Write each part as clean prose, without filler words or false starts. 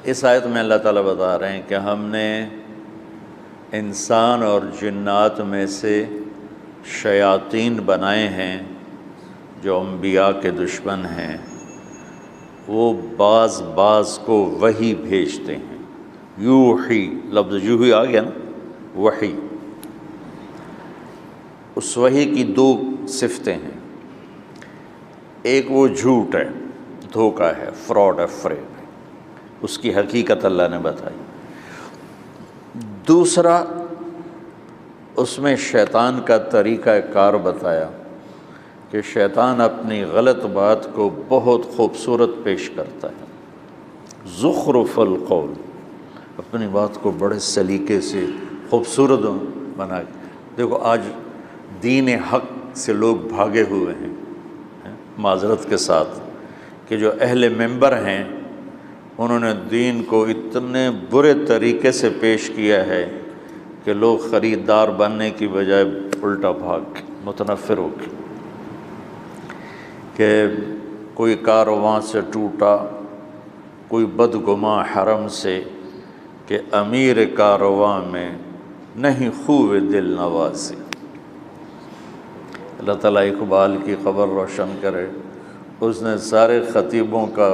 اس آیت میں اللہ تعالیٰ بتا رہے ہیں کہ ہم نے انسان اور جنات میں سے شیاطین بنائے ہیں جو انبیاء کے دشمن ہیں، وہ بعض کو وحی بھیجتے ہیں۔ یوحی، لفظ یوحی آ گیا نا، وحی۔ اس وحی کی دو صفتیں ہیں، ایک وہ جھوٹ ہے، دھوکہ ہے، فراڈ ہے، فریب ہے، اس کی حقیقت اللہ نے بتائی۔ دوسرا، اس میں شیطان کا طریقہ کار بتایا کہ شیطان اپنی غلط بات کو بہت خوبصورت پیش کرتا ہے، زخرف القول، اپنی بات کو بڑے سلیقے سے خوبصورت بنا کے۔ دیکھو آج دین حق سے لوگ بھاگے ہوئے ہیں، معذرت کے ساتھ، کہ جو اہل منبر ہیں انہوں نے دین کو اتنے برے طریقے سے پیش کیا ہے کہ لوگ خریدار بننے کی بجائے الٹا بھاگ متنفر ہو گئے، کہ کوئی کارواں سے ٹوٹا، کوئی بدگماں حرم سے، کہ امیر کارواں میں نہیں خوب دل نوازی۔ اللہ تعالیٰ اقبال کی خبر روشن کرے، اس نے سارے خطیبوں کا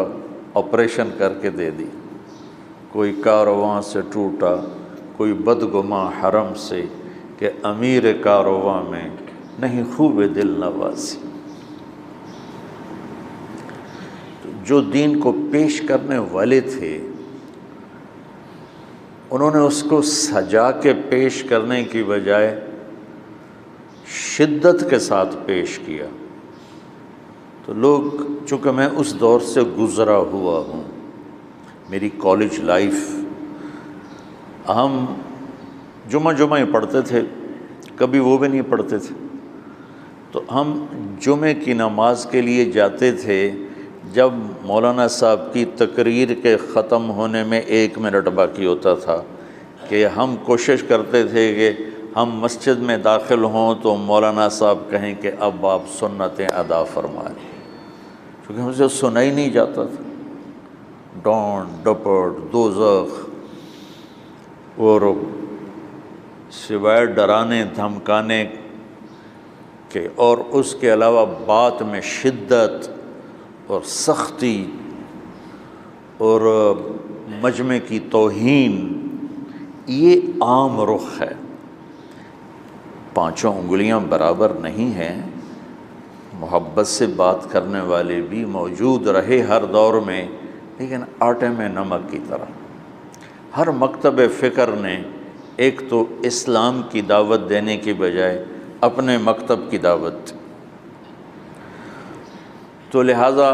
آپریشن کر کے دے دی۔ کوئی کارواں سے ٹوٹا، کوئی بدگماں حرم سے، کہ امیر کارواں میں نہیں خوب دل نوازی۔ جو دین کو پیش کرنے والے تھے انہوں نے اس کو سجا کے پیش کرنے کی بجائے شدت کے ساتھ پیش کیا۔ تو لوگ، چونکہ میں اس دور سے گزرا ہوا ہوں، میری کالج لائف، ہم جمعہ ہی پڑھتے تھے، کبھی وہ بھی نہیں پڑھتے تھے، تو ہم جمعے کی نماز کے لیے جاتے تھے جب مولانا صاحب کی تقریر کے ختم ہونے میں 1 منٹ باقی ہوتا تھا، کہ ہم کوشش کرتے تھے کہ ہم مسجد میں داخل ہوں تو مولانا صاحب کہیں کہ اب آپ سنتیں ادا فرمائیں، کیونکہ ہم سے سنا ہی نہیں جاتا تھا۔ ڈانٹ ڈپٹ، دوزخ، اور سوائے ڈرانے دھمکانے کے اور اس کے علاوہ بات میں شدت اور سختی اور مجمع کی توہین، یہ عام رخ ہے۔ 5 انگلیاں برابر نہیں ہیں، محبت سے بات کرنے والے بھی موجود رہے ہر دور میں، لیکن آٹے میں نمک کی طرح۔ ہر مکتب فکر نے ایک تو اسلام کی دعوت دینے کی بجائے اپنے مکتب کی دعوت دی، تو لہٰذا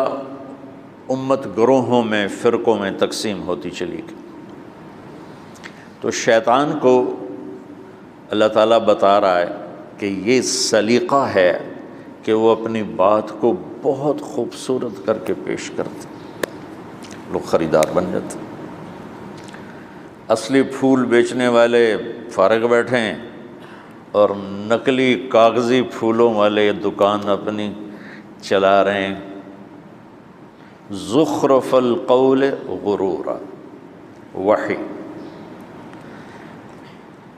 امت گروہوں میں، فرقوں میں تقسیم ہوتی چلی گئی۔ تو شیطان کو اللہ تعالیٰ بتا رہا ہے کہ یہ سلیقہ ہے کہ وہ اپنی بات کو بہت خوبصورت کر کے پیش کرتے، لوگ خریدار بن جاتے۔ اصلی پھول بیچنے والے فارغ بیٹھے ہیں اور نقلی کاغذی پھولوں والے دکان اپنی چلا رہے ہیں۔ زخرف القول غرورا، وحی۔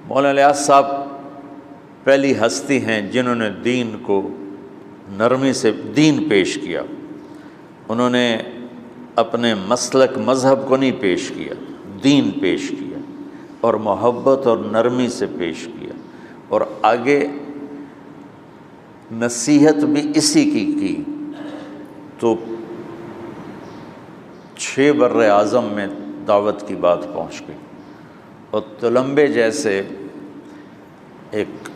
مولانا الیاس صاحب پہلی ہستی ہیں جنہوں نے دین کو نرمی سے دین پیش کیا۔ انہوں نے اپنے مسلک مذہب کو نہیں پیش کیا، دین پیش کیا، اور محبت اور نرمی سے پیش کیا، اور آگے نصیحت بھی اسی کی۔ تو 6 بر اعظم میں دعوت کی بات پہنچ گئی، اور تلمبے جیسے ایک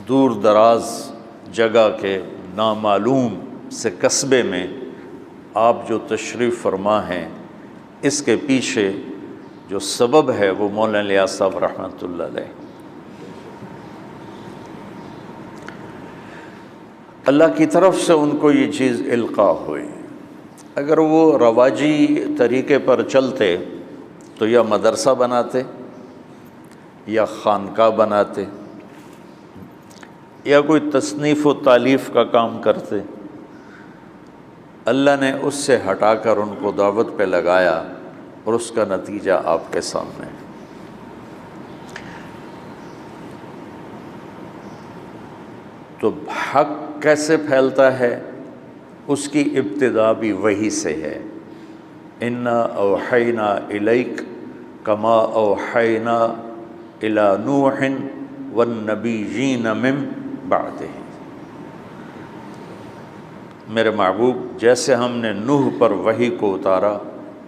دور دراز جگہ کے نامعلوم سے قصبے میں آپ جو تشریف فرما ہیں، اس کے پیچھے جو سبب ہے وہ مولانا الیاس صاحب رحمۃ اللہ علیہ۔ اللہ کی طرف سے ان کو یہ چیز القاء ہوئی۔ اگر وہ رواجی طریقے پر چلتے تو یا مدرسہ بناتے یا خانقاہ بناتے یا کوئی تصنیف و تالیف کا کام کرتے۔ اللہ نے اس سے ہٹا کر ان کو دعوت پہ لگایا اور اس کا نتیجہ آپ کے سامنے ہے۔ تو حق کیسے پھیلتا ہے؟ اس کی ابتدا بھی وحی سے ہے۔ انا اوحینا الیک کما اوحینا الی نوح والنبیین من بعدہ، میرے محبوب جیسے ہم نے نوح پر وحی کو اتارا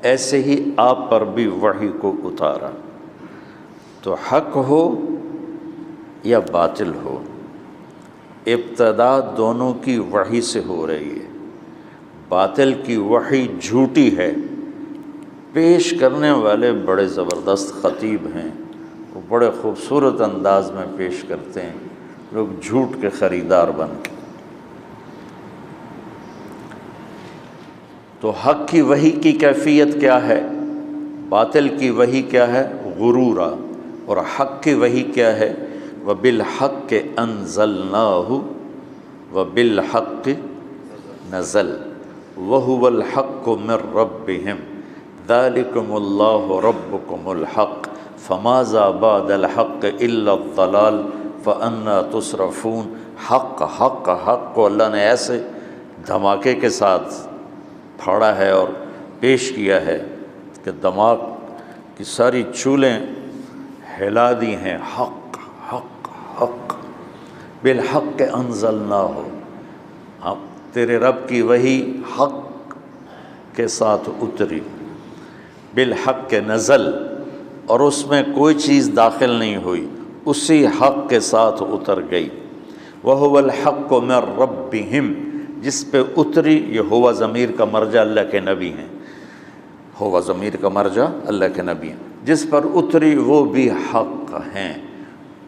ایسے ہی آپ پر بھی وحی کو اتارا۔ تو حق ہو یا باطل ہو، ابتدا دونوں کی وحی سے ہو رہی ہے۔ باطل کی وحی جھوٹی ہے، پیش کرنے والے بڑے زبردست خطیب ہیں، وہ بڑے خوبصورت انداز میں پیش کرتے ہیں، لوگ جھوٹ کے خریدار بن کے۔ تو حق کی وحی کی کیفیت کیا ہے، باطل کی وحی کیا ہے؟ غرورا، اور حق کی وحی کیا ہے؟ وَبِالْحَقِّ أَنزَلْنَاهُ وَبِالْحَقِّ نَزَلَ وَهُوَ الْحَقُّ مِنْ رَبِّهِمْ ذَلِكُمُ اللَّهُ رَبُّكُمُ الْحَقُّ فَمَاذَا بَعْدَ الْحَقِّ إِلَّا الضَّلَالُ فَأَنَّىٰ تُصْرَفُونَ۔ حق حق حق کو اللہ نے ایسے دھماکے کے ساتھ پھاڑا ہے اور پیش کیا ہے کہ دماغ کی ساری چولیں ہلا دی ہیں۔ حق حق حق بالحق انزلناہ، ہم تیرے رب کی وحی حق کے ساتھ اتری، بالحق نزل، اور اس میں کوئی چیز داخل نہیں ہوئی، اسی حق کے ساتھ اتر گئی۔ وَهُوَ الْحَقُّ مِنْ رَبِّهِمْ، جس پہ اتری، یہ ہوا ضمیر کا مرجع اللہ کے نبی ہیں، ہوا ضمیر کا مرجع اللہ کے نبی ہیں، جس پر اتری وہ بھی حق ہیں۔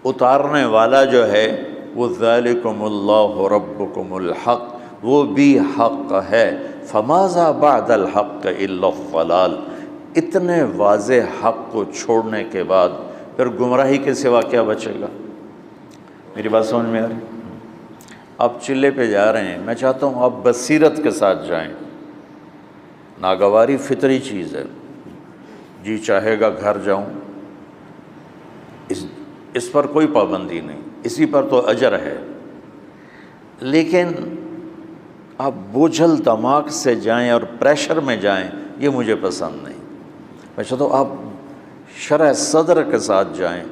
اتارنے والا جو ہے وہ ذالکم اللہ ربکم الحق، وہ بھی حق ہے۔ فماذا بعد الحق الا الضلال، اتنے واضح حق کو چھوڑنے کے بعد پھر گمراہی کے سوا کیا بچے گا؟ میری بات سمجھ میں آ رہی؟ آپ چلے پہ جا رہے ہیں، میں چاہتا ہوں آپ بصیرت کے ساتھ جائیں۔ ناگواری فطری چیز ہے، جی چاہے گا گھر جاؤں، اس پر کوئی پابندی نہیں، اسی پر تو اجر ہے، لیکن آپ بوجھل دماغ سے جائیں اور پریشر میں جائیں، یہ مجھے پسند نہیں۔ میں چاہتا ہوں آپ شرح صدر کے ساتھ جائیں۔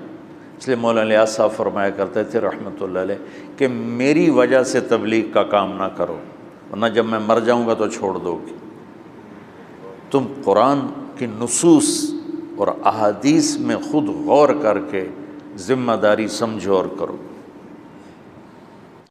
اس لیے مولانا الیاس صاحب فرمایا کرتے تھے رحمۃ اللہ علیہ کہ میری وجہ سے تبلیغ کا کام نہ کرو، ورنہ جب میں مر جاؤں گا تو چھوڑ دو گی۔ تم قرآن کی نصوص اور احادیث میں خود غور کر کے ذمہ داری سمجھو اور کرو۔